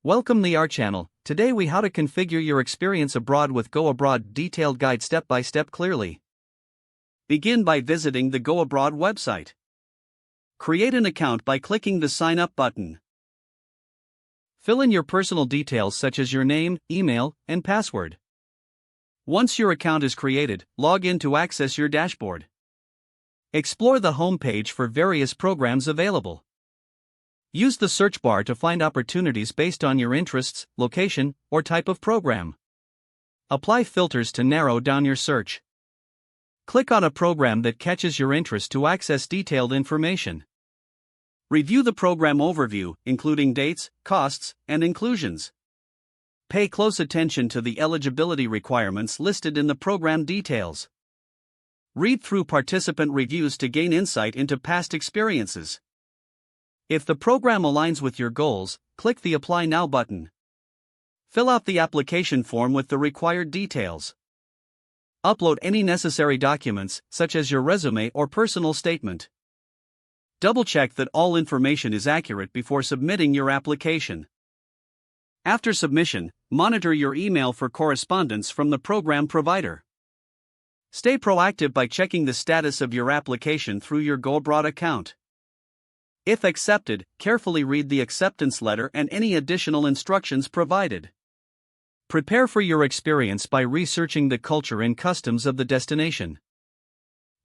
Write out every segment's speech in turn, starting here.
Welcome to our channel. Today we how to configure your experience abroad with GoAbroad detailed guide step by step clearly. Begin by visiting the GoAbroad website. Create an account by clicking the sign up button. Fill in your personal details such as your name, email, and password. Once your account is created, log in to access your dashboard. Explore the home page for various programs available. Use the search bar to find opportunities based on your interests, location, or type of program. Apply filters to narrow down your search. Click on a program that catches your interest to access detailed information. Review the program overview, including dates, costs, and inclusions. Pay close attention to the eligibility requirements listed in the program details. Read through participant reviews to gain insight into past experiences. If the program aligns with your goals, click the Apply Now button. Fill out the application form with the required details. Upload any necessary documents, such as your resume or personal statement. Double-check that all information is accurate before submitting your application. After submission, monitor your email for correspondence from the program provider. Stay proactive by checking the status of your application through your GoAbroad account. If accepted, carefully read the acceptance letter and any additional instructions provided. Prepare for your experience by researching the culture and customs of the destination.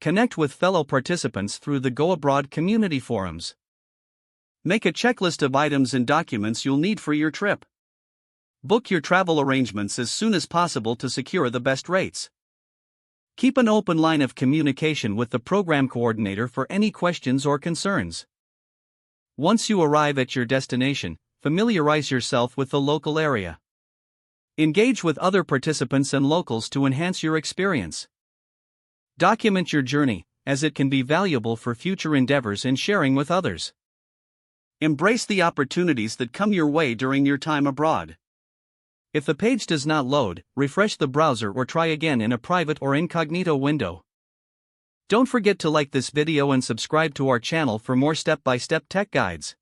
Connect with fellow participants through the GoAbroad community forums. Make a checklist of items and documents you'll need for your trip. Book your travel arrangements as soon as possible to secure the best rates. Keep an open line of communication with the program coordinator for any questions or concerns. Once you arrive at your destination, familiarize yourself with the local area. Engage with other participants and locals to enhance your experience. Document your journey, as it can be valuable for future endeavors and sharing with others. Embrace the opportunities that come your way during your time abroad. If the page does not load, refresh the browser or try again in a private or incognito window. Don't forget to like this video and subscribe to our channel for more step-by-step tech guides.